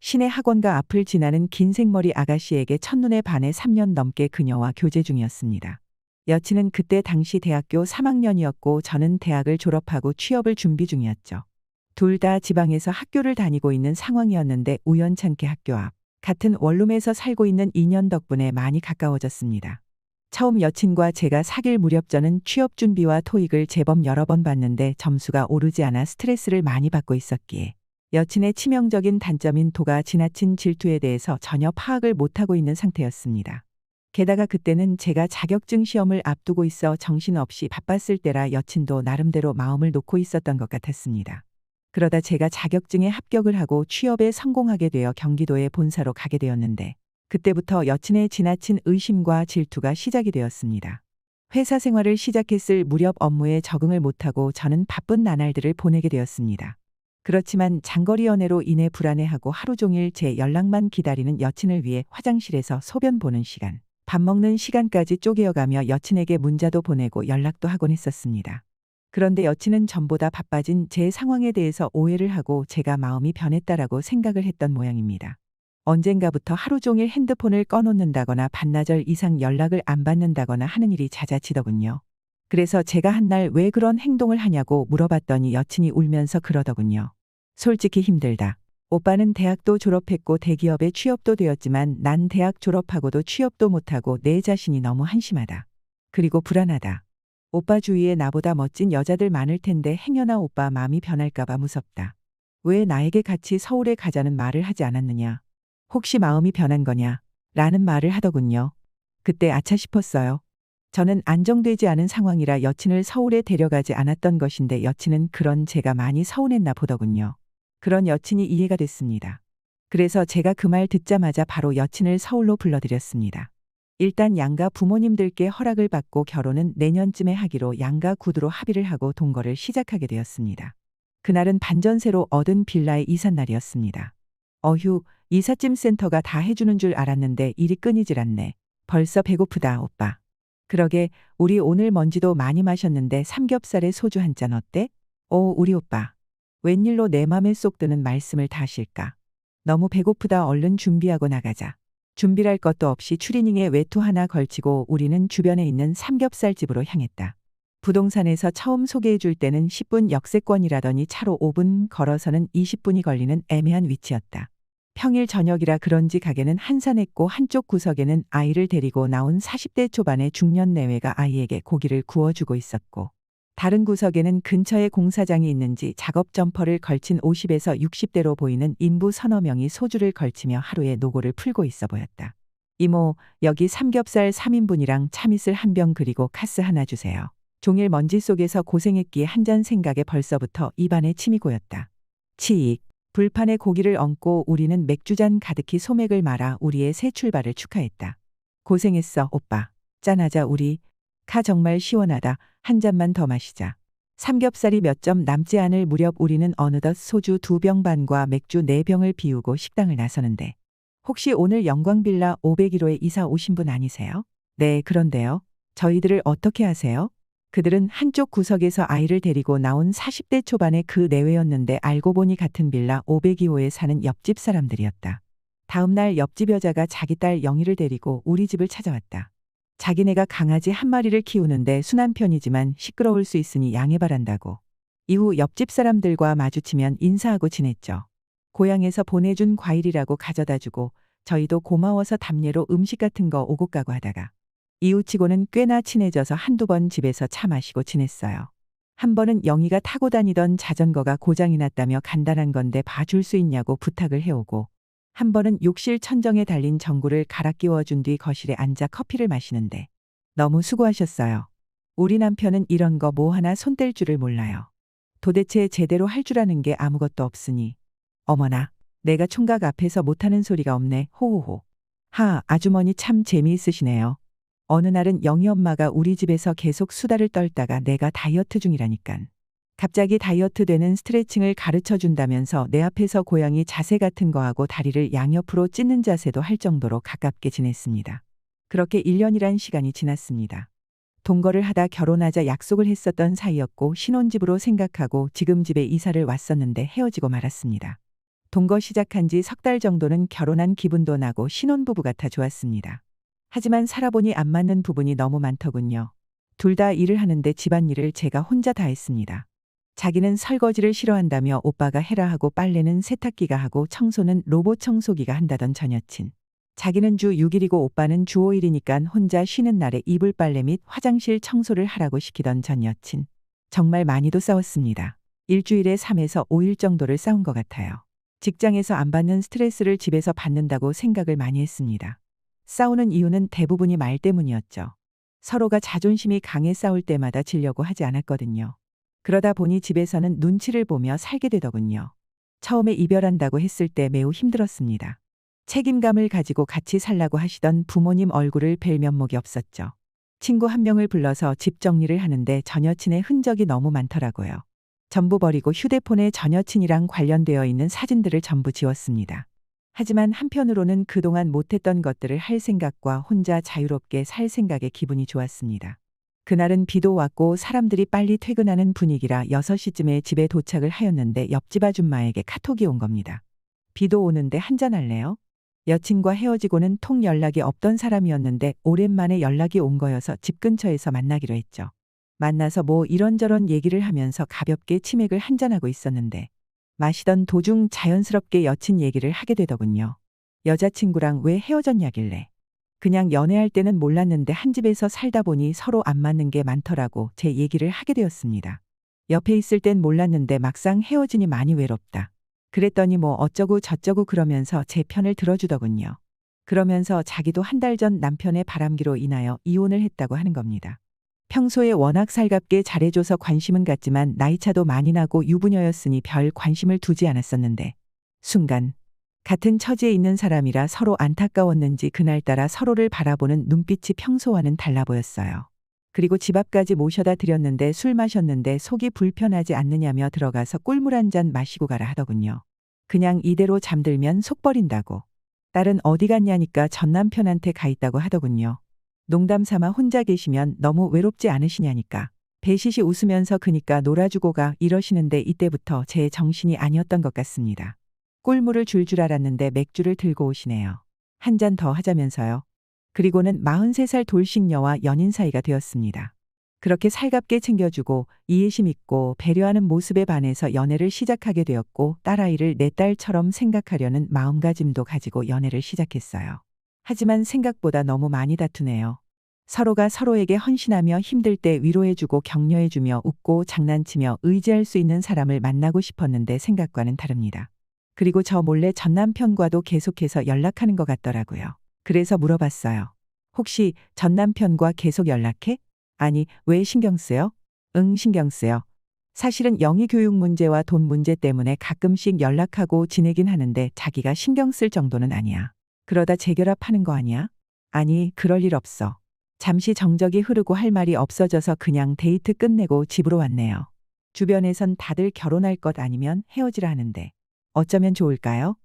시내 학원가 앞을 지나는 긴 생머리 아가씨에게 첫눈에 반해 3년 넘게 그녀와 교제 중이었습니다. 여친은 그때 당시 대학교 3학년이었고 저는 대학을 졸업하고 취업을 준비 중이었죠. 둘 다 지방에서 학교를 다니고 있는 상황이었는데 우연찮게 학교 앞 같은 원룸에서 살고 있는 인연 덕분에 많이 가까워졌습니다. 처음 여친과 제가 사귈 무렵 저는 취업 준비와 토익을 제법 여러 번 봤는데 점수가 오르지 않아 스트레스를 많이 받고 있었기에 여친의 치명적인 단점인 도가 지나친 질투에 대해서 전혀 파악을 못하고 있는 상태였습니다. 게다가 그때는 제가 자격증 시험을 앞두고 있어 정신없이 바빴을 때라 여친도 나름대로 마음을 놓고 있었던 것 같았습니다. 그러다 제가 자격증에 합격을 하고 취업에 성공하게 되어 경기도의 본사로 가게 되었는데 그때부터 여친의 지나친 의심과 질투가 시작이 되었습니다. 회사 생활을 시작했을 무렵 업무에 적응을 못하고 저는 바쁜 나날들을 보내게 되었습니다. 그렇지만 장거리 연애로 인해 불안해하고 하루 종일 제 연락만 기다리는 여친을 위해 화장실에서 소변 보는 시간, 밥 먹는 시간까지 쪼개어가며 여친에게 문자도 보내고 연락도 하곤 했었습니다. 그런데 여친은 전보다 바빠진 제 상황에 대해서 오해를 하고 제가 마음이 변했다라고 생각을 했던 모양입니다. 언젠가부터 하루 종일 핸드폰을 꺼놓는다거나 반나절 이상 연락을 안 받는다거나 하는 일이 잦아지더군요. 그래서 제가 한 날 왜 그런 행동을 하냐고 물어봤더니 여친이 울면서 그러더군요. 솔직히 힘들다. 오빠는 대학도 졸업했고 대기업에 취업도 되었지만 난 대학 졸업하고도 취업도 못하고 내 자신이 너무 한심하다. 그리고 불안하다. 오빠 주위에 나보다 멋진 여자들 많을 텐데 행여나 오빠 마음이 변할까봐 무섭다. 왜 나에게 같이 서울에 가자는 말을 하지 않았느냐. 혹시 마음이 변한 거냐. 라는 말을 하더군요. 그때 아차 싶었어요. 저는 안정되지 않은 상황이라 여친을 서울에 데려가지 않았던 것인데 여친은 그런 제가 많이 서운했나 보더군요. 그런 여친이 이해가 됐습니다. 그래서 제가 그 말 듣자마자 바로 여친을 서울로 불러들였습니다. 일단 양가 부모님들께 허락을 받고 결혼은 내년쯤에 하기로 양가 구두로 합의를 하고 동거를 시작하게 되었습니다. 그날은 반전세로 얻은 빌라의 이삿 날이었습니다. 어휴, 이삿짐 센터가 다 해주는 줄 알았는데 일이 끊이질 않네. 벌써 배고프다, 오빠. 그러게, 우리 오늘 먼지도 많이 마셨는데 삼겹살에 소주 한 잔 어때? 오, 우리 오빠. 웬일로 내 맘에 쏙 드는 말씀을 다 하실까? 너무 배고프다. 얼른 준비하고 나가자. 준비할 것도 없이 추리닝에 외투 하나 걸치고 우리는 주변에 있는 삼겹살집으로 향했다. 부동산에서 처음 소개해 줄 때는 10분 역세권이라더니 차로 5분 걸어서는 20분이 걸리는 애매한 위치였다. 평일 저녁이라 그런지 가게는 한산했고 한쪽 구석에는 아이를 데리고 나온 40대 초반의 중년 내외가 아이에게 고기를 구워주고 있었고 다른 구석에는 근처에 공사장이 있는지 작업 점퍼를 걸친 50에서 60대로 보이는 인부 서너 명이 소주를 걸치며 하루의 노고를 풀고 있어 보였다. 이모, 여기 삼겹살 3인분이랑 참이슬 한 병 그리고 카스 하나 주세요. 종일 먼지 속에서 고생했기에 한 잔 생각에 벌써부터 입안에 침이 고였다. 치익. 불판에 고기를 얹고 우리는 맥주잔 가득히 소맥을 말아 우리의 새 출발을 축하했다. 고생했어, 오빠. 짠하자 우리. 카 정말 시원하다. 한 잔만 더 마시자. 삼겹살이 몇 점 남지 않을 무렵 우리는 어느덧 소주 2병 반과 맥주 4병을 비우고 식당을 나서는데 혹시 오늘 영광빌라 501호에 이사 오신 분 아니세요? 네, 그런데요. 저희들을 어떻게 아세요? 그들은 한쪽 구석에서 아이를 데리고 나온 40대 초반의 그 내외였는데 알고 보니 같은 빌라 502호에 사는 옆집 사람들이었다. 다음 날 옆집 여자가 자기 딸 영희를 데리고 우리 집을 찾아왔다. 자기네가 강아지 한 마리를 키우는데 순한 편이지만 시끄러울 수 있으니 양해 바란다고. 이후 옆집 사람들과 마주치면 인사하고 지냈죠. 고향에서 보내준 과일이라고 가져다주고 저희도 고마워서 담례로 음식 같은 거 오고 가고 하다가 이웃치고는 꽤나 친해져서 한두 번 집에서 차 마시고 지냈어요. 한 번은 영희가 타고 다니던 자전거가 고장이 났다며 간단한 건데 봐줄 수 있냐고 부탁을 해오고 한 번은 욕실 천정에 달린 전구를 갈아 끼워준 뒤 거실에 앉아 커피를 마시는데 너무 수고하셨어요. 우리 남편은 이런 거 뭐 하나 손 뗄 줄을 몰라요. 도대체 제대로 할 줄 아는 게 아무것도 없으니. 어머나, 내가 총각 앞에서 못하는 소리가 없네. 호호호. 하, 아주머니 참 재미있으시네요. 어느 날은 영희 엄마가 우리 집에서 계속 수다를 떨다가 내가 다이어트 중이라니깐. 갑자기 다이어트 되는 스트레칭을 가르쳐 준다면서 내 앞에서 고양이 자세 같은 거 하고 다리를 양옆으로 찢는 자세도 할 정도로 가깝게 지냈습니다. 그렇게 1년이란 시간이 지났습니다. 동거를 하다 결혼하자 약속을 했었던 사이였고 신혼집으로 생각하고 지금 집에 이사를 왔었는데 헤어지고 말았습니다. 동거 시작한 지 석 달 정도는 결혼한 기분도 나고 신혼부부 같아 좋았습니다. 하지만 살아보니 안 맞는 부분이 너무 많더군요. 둘 다 일을 하는데 집안일을 제가 혼자 다 했습니다. 자기는 설거지를 싫어한다며 오빠가 해라 하고 빨래는 세탁기가 하고 청소는 로봇 청소기가 한다던 전 여친. 자기는 주 6일이고 오빠는 주 5일이니까 혼자 쉬는 날에 이불 빨래 및 화장실 청소를 하라고 시키던 전 여친. 정말 많이도 싸웠습니다. 일주일에 3에서 5일 정도를 싸운 것 같아요. 직장에서 안 받는 스트레스를 집에서 받는다고 생각을 많이 했습니다. 싸우는 이유는 대부분이 말 때문이었죠. 서로가 자존심이 강해 싸울 때마다 지려고 하지 않았거든요. 그러다 보니 집에서는 눈치를 보며 살게 되더군요. 처음에 이별한다고 했을 때 매우 힘들었습니다. 책임감을 가지고 같이 살라고 하시던 부모님 얼굴을 뵐 면목이 없었죠. 친구 한 명을 불러서 집 정리를 하는데 전 여친의 흔적이 너무 많더라고요. 전부 버리고 휴대폰에 전 여친이랑 관련되어 있는 사진들을 전부 지웠습니다. 하지만 한편으로는 그동안 못했던 것들을 할 생각과 혼자 자유롭게 살 생각에 기분이 좋았습니다. 그날은 비도 왔고 사람들이 빨리 퇴근하는 분위기라 6시쯤에 집에 도착을 하였는데 옆집 아줌마에게 카톡이 온 겁니다. 비도 오는데 한잔할래요? 여친과 헤어지고는 통 연락이 없던 사람이었는데 오랜만에 연락이 온 거여서 집 근처에서 만나기로 했죠. 만나서 뭐 이런저런 얘기를 하면서 가볍게 치맥을 한잔하고 있었는데 마시던 도중 자연스럽게 여친 얘기를 하게 되더군요. 여자친구랑 왜 헤어졌냐길래. 그냥 연애할 때는 몰랐는데 한 집에서 살다 보니 서로 안 맞는 게 많더라고 제 얘기를 하게 되었습니다. 옆에 있을 땐 몰랐는데 막상 헤어지니 많이 외롭다. 그랬더니 뭐 어쩌고 저쩌고 그러면서 제 편을 들어주더군요. 그러면서 자기도 한 달 전 남편의 바람기로 인하여 이혼을 했다고 하는 겁니다. 평소에 워낙 살갑게 잘해줘서 관심은 갖지만 나이차도 많이 나고 유부녀였으니 별 관심을 두지 않았었는데 순간 같은 처지에 있는 사람이라 서로 안타까웠는지 그날따라 서로를 바라보는 눈빛이 평소와는 달라 보였어요. 그리고 집 앞까지 모셔다 드렸는데 술 마셨는데 속이 불편하지 않느냐며 들어가서 꿀물 한 잔 마시고 가라 하더군요. 그냥 이대로 잠들면 속 버린다고. 딸은 어디 갔냐니까 전 남편한테 가 있다고 하더군요. 농담 삼아 혼자 계시면 너무 외롭지 않으시냐니까. 배시시 웃으면서 그니까 놀아주고 가 이러시는데 이때부터 제 정신이 아니었던 것 같습니다. 꿀물을 줄 알았는데 맥주를 들고 오시네요. 한 잔 더 하자면서요. 그리고는 43살 돌싱녀와 연인 사이가 되었습니다. 그렇게 살갑게 챙겨주고 이해심 있고 배려하는 모습에 반해서 연애를 시작하게 되었고 딸아이를 내 딸처럼 생각하려는 마음가짐도 가지고 연애를 시작했어요. 하지만 생각보다 너무 많이 다투네요. 서로가 서로에게 헌신하며 힘들 때 위로해주고 격려해주며 웃고 장난치며 의지할 수 있는 사람을 만나고 싶었는데 생각과는 다릅니다. 그리고 저 몰래 전 남편과도 계속해서 연락하는 것 같더라고요. 그래서 물어봤어요. 혹시 전 남편과 계속 연락해? 아니, 왜 신경 쓰여? 응, 신경 쓰여. 사실은 영희 교육 문제와 돈 문제 때문에 가끔씩 연락하고 지내긴 하는데 자기가 신경 쓸 정도는 아니야. 그러다 재결합하는 거 아니야? 아니, 그럴 일 없어. 잠시 정적이 흐르고 할 말이 없어져서 그냥 데이트 끝내고 집으로 왔네요. 주변에선 다들 결혼할 것 아니면 헤어지라 하는데 어쩌면 좋을까요?